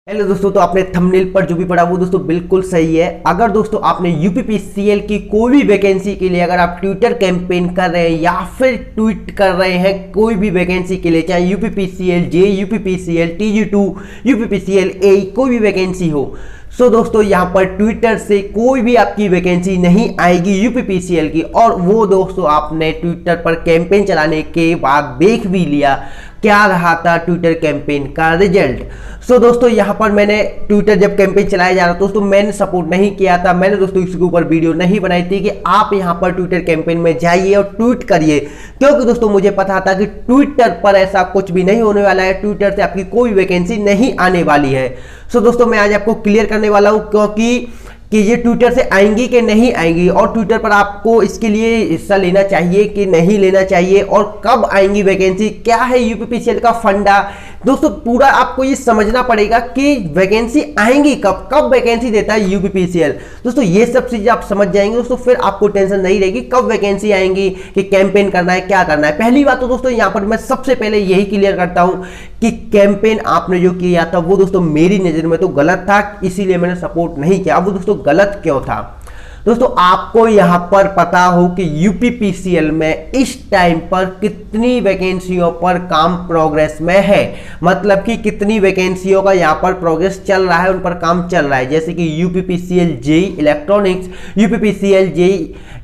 Hello दोस्तों, तो आपने थंबनेल पर जो भी पढ़ा वो दोस्तों बिल्कुल सही है। अगर दोस्तों आपने यूपीपीसीएल की कोई भी वैकेंसी के लिए अगर आप ट्विटर कैंपेन कर रहे हैं या फिर ट्वीट कर रहे हैं कोई भी वैकेंसी के लिए, चाहे यूपीपीसीएल जे, यूपीपीसीएल टीजी2, यूपीपीसीएल ए, कोई भी वैकेंसी हो, सो दोस्तों यहाँ पर ट्विटर से कोई भी आपकी वैकेंसी नहीं आएगी यूपीपीसीएल की। और वो दोस्तों आपने ट्विटर पर कैंपेन चलाने के बाद देख भी लिया क्या रहा था ट्विटर कैंपेन का रिजल्ट। सो दोस्तों यहाँ पर मैंने ट्विटर जब कैंपेन चलाया जा रहा था दोस्तों मैंने सपोर्ट नहीं किया था, मैंने दोस्तों इसके ऊपर वीडियो नहीं बनाई थी कि आप यहाँ पर ट्विटर कैंपेन में जाइए और ट्वीट करिए, क्योंकि दोस्तों मुझे पता था कि ट्विटर पर ऐसा कुछ भी नहीं होने वाला है, ट्विटर से आपकी कोई वैकेंसी नहीं आने वाली है। सो दोस्तों मैं आज आपको क्लियर करने वाला हूँ कि ये ट्विटर से आएंगी कि नहीं आएंगी, और ट्विटर पर आपको इसके लिए हिस्सा लेना चाहिए कि नहीं लेना चाहिए, और कब आएंगी वैकेंसी, क्या है यूपीपीसीएल का फंडा। दोस्तों पूरा आपको ये समझना पड़ेगा कि वैकेंसी आएंगी कब, कब वैकेंसी देता है यूपीपीसीएल। दोस्तों ये सब चीजें आप समझ जाएंगे दोस्तों, फिर आपको टेंशन नहीं रहेगी कब वैकेंसी आएंगी, कि कैंपेन करना है, क्या करना है। पहली बात तो दोस्तों यहाँ पर मैं सबसे पहले यही क्लियर करता हूँ कि कैंपेन आपने जो किया था वो दोस्तों मेरी नजर में तो गलत था, इसीलिए मैंने सपोर्ट नहीं किया। वो दोस्तों गलत क्यों था दोस्तों, आपको यहां पर पता हो कि यूपीपीसीएल में इस टाइम पर कितनी वैकेंसियों पर काम प्रोग्रेस में है, मतलब कि कितनी वैकेंसियों का यहां पर प्रोग्रेस चल रहा है, उन पर काम चल रहा है। जैसे कि यूपीपीसीएल जे इलेक्ट्रॉनिक्स, यूपीपीसीएल जे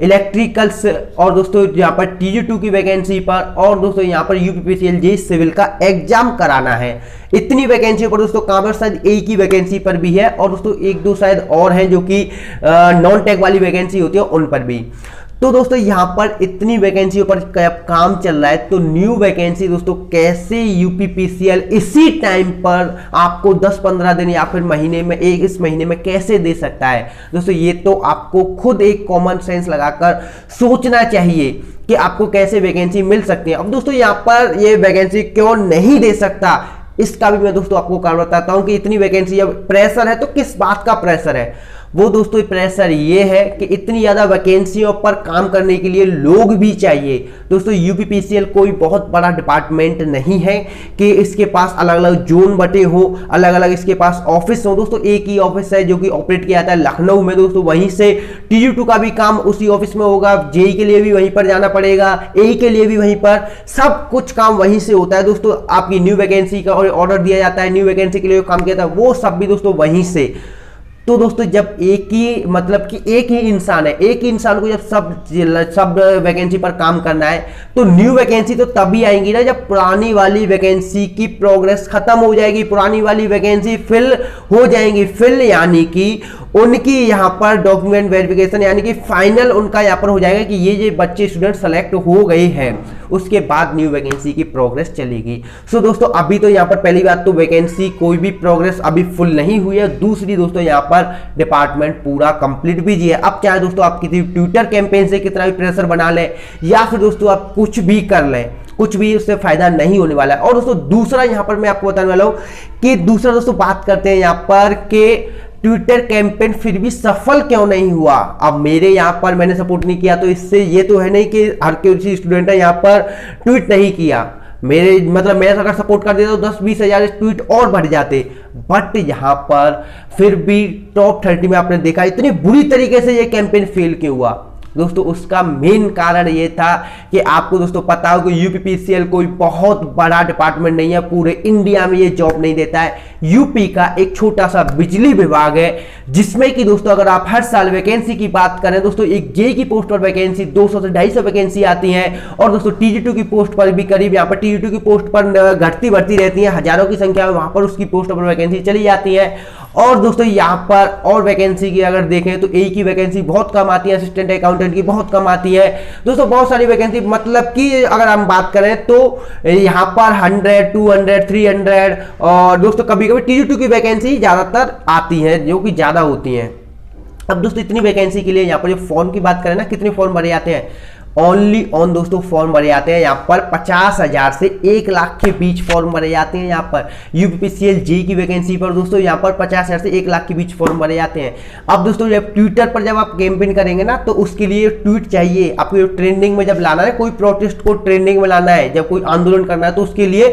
इलेक्ट्रिकल्स, और दोस्तों यहाँ पर टीजी2 की वैकेंसी पर, और दोस्तों यहाँ पर यूपीपीसीएल जे सिविल का एग्जाम कराना है। इतनी वैकेंसी पर दोस्तों काम है, शायद एक ही वैकेंसी पर भी है, और दोस्तों एक दो शायद और हैं जो कि नॉन टेक वाली वैकेंसी होती है उन पर भी। तो दोस्तों यहाँ पर इतनी वैकेंसियों पर काम चल रहा है, तो न्यू वैकेंसी दोस्तों कैसे यूपीपीसीएल इसी टाइम पर आपको 10-15 दिन या फिर महीने में इस महीने में कैसे दे सकता है। दोस्तों ये तो आपको खुद एक कॉमन सेंस लगाकर सोचना चाहिए कि आपको कैसे वैकेंसी मिल सकती है। अब दोस्तों यहाँ पर ये वैकेंसी क्यों नहीं दे सकता, इसका भी मैं दोस्तों आपको कारण बताता हूं कि इतनी वैकेंसी अब प्रेशर है तो किस बात का प्रेशर है। वो दोस्तों प्रेशर ये है कि इतनी ज्यादा वैकेंसियों पर काम करने के लिए लोग भी चाहिए। दोस्तों यूपीपीसीएल कोई बहुत बड़ा डिपार्टमेंट नहीं है कि इसके पास अलग अलग जोन बटे हो, अलग अलग इसके पास ऑफिस हो। दोस्तों एक ही ऑफिस है जो कि ऑपरेट किया जाता है लखनऊ में दोस्तों, वहीं से टीजी2 का भी काम उसी ऑफिस में होगा, जेई के लिए भी वहीं पर जाना पड़ेगा, ए के लिए भी वहीं पर, सब कुछ काम वहीं से होता है। दोस्तों आपकी न्यू वैकेंसी का ऑर्डर दिया जाता है, न्यू वैकेंसी के लिए काम किया था वो सब भी दोस्तों वहीं से। तो दोस्तों जब एक ही मतलब कि एक ही इंसान है, एक ही इंसान को जब सब वैकेंसी पर काम करना है, तो न्यू वैकेंसी तो तभी आएंगी ना जब पुरानी वाली वैकेंसी की प्रोग्रेस खत्म हो जाएगी, पुरानी वाली वैकेंसी फिल हो जाएंगी। फिल यानी कि उनकी यहाँ पर डॉक्यूमेंट वेरिफिकेशन यानी कि फाइनल उनका यहाँ पर हो जाएगा कि ये बच्चे स्टूडेंट सेलेक्ट हो गए हैं, उसके बाद न्यू वैकेंसी की प्रोग्रेस चलेगी। सो दोस्तों अभी तो यहाँ पर पहली बात तो वैकेंसी कोई भी प्रोग्रेस अभी फुल नहीं हुई है, दूसरी दोस्तों यहाँ पर डिपार्टमेंट पूरा कंप्लीट बिजी है। अब चाहे दोस्तों आप किसी ट्विटर कैंपेन से कितना भी प्रेशर बना लें या फिर दोस्तों आप कुछ भी कर लें, कुछ भी उससे फायदा नहीं होने वाला है। और दोस्तों दूसरा यहाँ पर मैं आपको बताने वाला हूँ कि दूसरा दोस्तों बात करते हैं यहाँ पर कि ट्विटर कैंपेन फिर भी सफल क्यों नहीं हुआ। अब मेरे यहाँ पर मैंने सपोर्ट नहीं किया तो इससे ये तो है नहीं कि हर किसी स्टूडेंट ने यहाँ पर ट्वीट नहीं किया, मेरे मतलब मैं अगर सपोर्ट कर देता तो 10-20 हज़ार ट्वीट और बढ़ जाते। बट यहाँ पर फिर भी टॉप 30 में आपने देखा इतनी बुरी तरीके से ये कैंपेन फेल क्यों हुआ। दोस्तों उसका मेन कारण ये था कि आपको दोस्तों पता हो कि यूपीपीसीएल कोई बहुत बड़ा डिपार्टमेंट नहीं है, पूरे इंडिया में ये जॉब नहीं देता है। यूपी का एक छोटा सा बिजली विभाग है जिसमें कि दोस्तों अगर आप हर साल वैकेंसी की बात करें दोस्तों एक जे की पोस्ट पर वैकेंसी 200 से 250 वैकेंसी आती है, और दोस्तों टीजी2 की पोस्ट पर भी करीब यहाँ पर टीजी2 की पोस्ट पर घटती बढ़ती रहती है, हजारों की संख्या में वहां पर उसकी पोस्ट पर वैकेंसी चली जाती है। और दोस्तों यहाँ पर और वैकेंसी की अगर देखें तो ए की वैकेंसी बहुत कम आती है, असिस्टेंट अकाउंटेंट की बहुत कम आती है। दोस्तों बहुत सारी वैकेंसी मतलब कि अगर हम बात करें तो यहाँ पर 100, 200, 300, और दोस्तों कभी कभी टीजी2 की वैकेंसी ज्यादातर आती है जो कि ज्यादा होती हैं। अब दोस्तों इतनी वैकेंसी के लिए यहाँ पर जो फॉर्म की बात करें ना, कितने फॉर्म भरे जाते हैं, ओनली ऑन दोस्तों फॉर्म भरे जाते हैं यहाँ पर 50,000 से 1 लाख के बीच फॉर्म भरे जाते हैं। यहाँ पर यूपीपीसीएल जी की वैकेंसी पर दोस्तों यहाँ पर 50,000 से 1 लाख के बीच फॉर्म भरे जाते हैं। अब दोस्तों जब ट्विटर पर जब आप कैंपेन करेंगे ना, तो उसके लिए ट्वीट चाहिए आपको ट्रेंडिंग में जब लाना है, कोई प्रोटेस्ट को ट्रेंडिंग में लाना है, जब कोई आंदोलन करना है, तो उसके लिए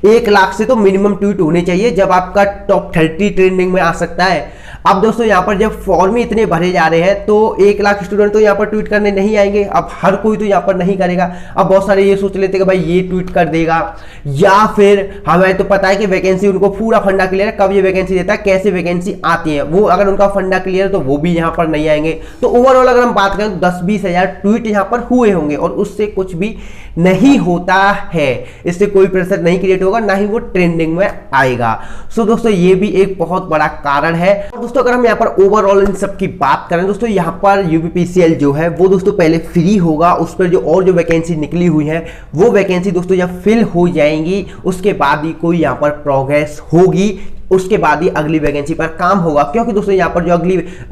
1 लाख से तो मिनिमम ट्वीट होने चाहिए, जब आपका टॉप 30 ट्रेंडिंग में आ सकता है। अब दोस्तों यहाँ पर जब फॉर्म ही इतने भरे जा रहे हैं तो 1 लाख स्टूडेंट तो यहाँ पर ट्वीट करने नहीं आएंगे। अब हर कोई तो यहाँ पर नहीं करेगा। अब बहुत सारे ये सोच लेते हैं कि भाई ये ट्वीट कर देगा, या फिर हमें तो पता है कि वैकेंसी उनको पूरा फंडा क्लियर है, कब ये वैकेंसी देता है, कैसे वैकेंसी आती है, वो अगर उनका फंडा क्लियर है तो वो भी यहाँ पर नहीं आएंगे। तो ओवरऑल अगर हम बात करें तो 10-20 हज़ार ट्वीट यहाँ पर हुए होंगे और उससे कुछ भी नहीं होता है, इससे कोई प्रेशर नहीं क्रिएट होगा, ना ही वो ट्रेंडिंग में आएगा। सो दोस्तों ये भी एक बहुत बड़ा कारण है। और दोस्तों अगर हम यहाँ पर ओवरऑल इन सब की बात करें दोस्तों, यहाँ पर यूपीपीसीएल जो है वो दोस्तों पहले फ्री होगा, उस पर जो वैकेंसी निकली हुई है वो वैकेंसी दोस्तों जब फिल हो जाएंगी उसके बाद ही कोई यहाँ पर प्रोग्रेस होगी, उसके बाद ही अगली वैकेंसी पर काम होगा। क्योंकि दोस्तों यहाँ पर जो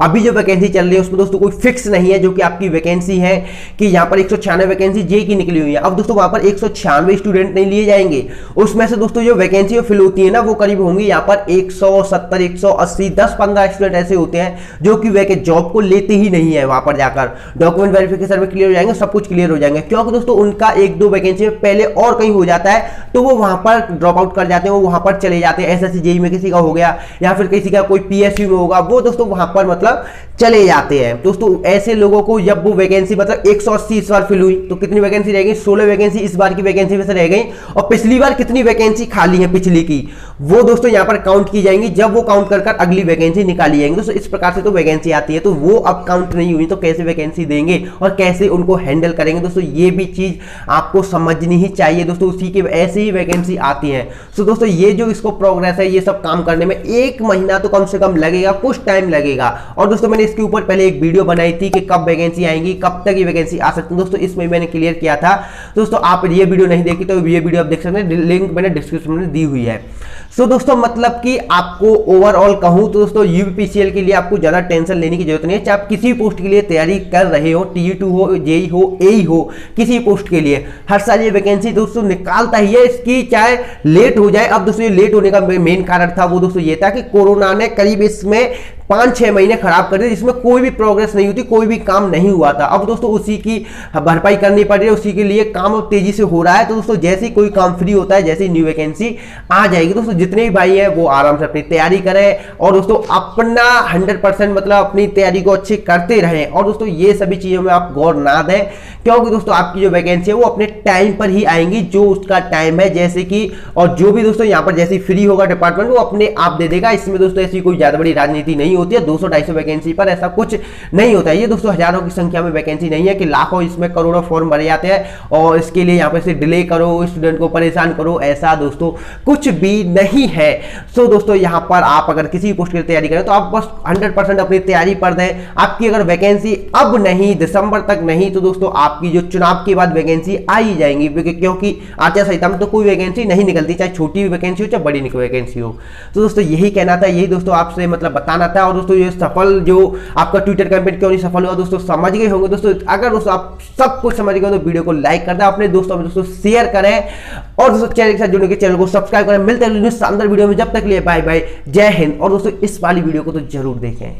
अभी जो वैकेंसी चल रही है उसमें दोस्तों कोई फिक्स नहीं है, जो कि आपकी वैकेंसी है कि यहाँ पर 196 वैकेंसी जे की निकली हुई है। अब दोस्तों वहां पर 196 स्टूडेंट नहीं लिए जाएंगे, उसमें से दोस्तों जो वैकेंसी फिल होती है ना वो करीब होंगी यहाँ पर 170, 180, 10-15 स्टूडेंट ऐसे होते हैं जो कि जॉब को लेते ही नहीं है। वहां पर जाकर डॉक्यूमेंट वेरिफिकेशन में क्लियर हो जाएंगे, सब कुछ क्लियर हो जाएंगे, क्योंकि दोस्तों उनका 1-2 वैकेंसी में पहले और कहीं हो जाता है तो वो वहां पर ड्रॉप आउट कर जाते हैं, वो वहां पर चले जाते हैं। एसएससी जेईई में किसी का हो गया या फिर किसी का कोई पीएसयू में होगा, वो दोस्तों वहां पर मतलब चले जाते हैं। दोस्तों ऐसे लोगों को जब वो वैकेंसी मतलब 180 इस बार फिल हुई तो कितनी वैकेंसी रह गई, 16 वैकेंसी इस बार की वैकेंसी में से रह गई, और पिछली बार कितनी वैकेंसी खाली है पिछली की, वो दोस्तों यहां पर काउंट की जाएंगी। जब वो काउंट कर अगली वैकेंसी निकाली जाएंगी दोस्तों, इस प्रकार से तो वैकेंसी आती है, तो वो अब काउंट नहीं हुई तो कैसे वैकेंसी देंगे और कैसे उनको हैंडल करेंगे दोस्तों, ये भी चीज आपको समझनी ही चाहिए दोस्तों। उसी के ऐसे ही वैकेंसी आती है। सो दोस्तों ये जो इसको प्रोग्रेस है, ये सब काम करने में 1 महीना तो कम से कम लगेगा, कुछ टाइम लगेगा। और दोस्तों मैंने इसके ऊपर पहले एक वीडियो बनाई थी कि कब वैकेंसी आएंगी, कब तक ये वैकेंसी आ सकती है दोस्तों, इसमें मैंने क्लियर किया था। दोस्तों आप ये वीडियो नहीं देखी तो ये वीडियो आप देख सकते हैं, लिंक मैंने डिस्क्रिप्शन में दी हुई है। सो दोस्तों मतलब कि आपको ओवरऑल कहूं तो दोस्तों यूपीपीसीएल के लिए आपको ज्यादा टेंशन लेने की जरूरत नहीं है। चाहे आप किसी पोस्ट के लिए तैयारी कर रहे हो, टीई2 हो, जेईई हो, एई हो, किसी पोस्ट के लिए हर साल ये वैकेंसी दोस्तों निकालता ही है, इसकी चाहे लेट हो जाए। अब दोस्तों ये लेट होने का मेन कारण था वो दोस्तों ये था कि कोरोना ने करीब इसमें 5-6 महीने खराब कर दिए, जिसमें कोई भी प्रोग्रेस नहीं होती, कोई भी काम नहीं हुआ था। अब दोस्तों उसी की भरपाई करनी पड़ रही है, उसी के लिए काम तेजी से हो रहा है। तो दोस्तों जैसे ही कोई काम फ्री होता है, जैसे ही न्यू वैकेंसी आ जाएगी दोस्तों, जितने भी भाई हैं वो आराम से अपनी तैयारी करें और दोस्तों अपना 100% मतलब अपनी तैयारी को अच्छे करते रहें। और दोस्तों ये सभी चीजों में आप गौर ना दें, क्योंकि दोस्तों आपकी जो वैकेंसी है वो अपने टाइम पर ही आएंगी, जो उसका टाइम है। जैसे कि और जो भी दोस्तों यहाँ पर जैसे फ्री होगा डिपार्टमेंट वो अपने आप दे देगा। इसमें दोस्तों ऐसी कोई ज्यादा बड़ी राजनीति नहीं होती है। 200-250 वैकेंसी पर ऐसा कुछ नहीं होता है। ये दोस्तों हजारों की संख्या में वैकेंसी नहीं है कि लाखों इसमें करोड़ों फॉर्म भरे जाते हैं और इसके लिए यहाँ पे से डिले करो, स्टूडेंट को परेशान करो, ऐसा दोस्तों कुछ भी नहीं है। सो दोस्तों यहाँ पर आप अगर किसी पोस्ट की तैयारी करें तो आप बस 100% अपनी तैयारी पर दें। आपकी अगर वैकेंसी अब नहीं, दिसंबर तक नहीं, तो दोस्तों आपकी जो चुनाव के बाद वैकेंसी आ ही जाएंगी, क्योंकि आचार संहिता में तो कोई वैकेंसी नहीं निकलती, चाहे छोटी वैकेंसी हो चाहे बड़ी वैकेंसी हो। तो दोस्तों यही कहना था, यही दोस्तों आपसे मतलब बताना था। और दोस्तों ये सफल जो आपका ट्विटर कैंपेन क्यों नहीं सफल हुआ दोस्तों, समझ गए होंगे दोस्तों। अगर दोस्तों आप सब कुछ समझ गए तो वीडियो को लाइक कर दें, अपने दोस्तों में दोस्तों शेयर करें और दोस्तों चैनल के साथ जुड़ने के चैनल को सब्सक्राइब करें। मिलते हैं शानदार वीडियो में, जब तक लिए बाय बाय, जय हिंद। और दोस्तों इस वाली वीडियो को तो जरूर देखें।